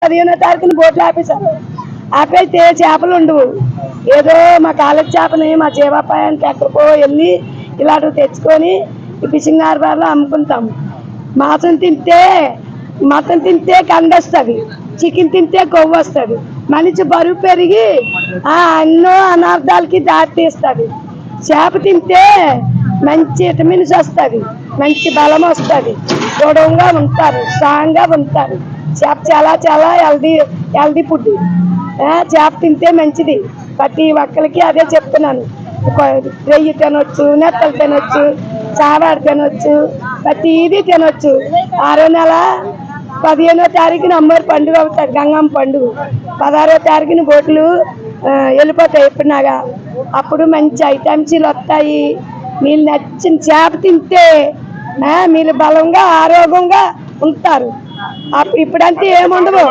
15వ తారీఖున బోట్లు ఆపేశారు. ఆపేస్తే చేపలు ఉండవు. ఏదో మా కాలేజ్ చేపని మా జీవాపాయానికి ఎక్కడికో వెళ్ళి ఇలాంటివి తెచ్చుకొని ఈ ఫిషింగ్ హార్బర్లో అమ్ముకుంటాము. మటన్ తింటే కండ వస్తుంది, చికెన్ తింటే కొవ్వు వస్తుంది, మనిషి బరువు పెరిగి ఎన్నో అనార్థాలకి దారి తీస్తుంది. చేప తింటే మంచి విటమిన్స్ వస్తుంది, మంచి బలం వస్తుంది, దృఢంగా ఉంటారు, స్ట్రాంగ్గా ఉంటారు. చేప చాలా చాలా హెల్దీ ఫుడ్. చేప తింటే మంచిది. ప్రతి ఒక్కరికి అదే చెప్తున్నాను. రొయ్యి తినొచ్చు, నెత్తలు తినొచ్చు, చావాడు తినొచ్చు, ప్రతిదీ తినొచ్చు. 6వ నెల 15వ తారీఖున అమ్మవారి పండుగ అవుతుంది, గంగమ్మ పండుగ. 16వ తారీఖున బోట్లు వెళ్ళిపోతాయి ఎప్పుడునాగా. అప్పుడు మంచి ఐటమ్స్లు వస్తాయి. మీరు నచ్చిన చేప తింటే మీరు బలంగా ఆరోగ్యంగా ఉంటారు. ఇప్పుడంటే ఏముండవు.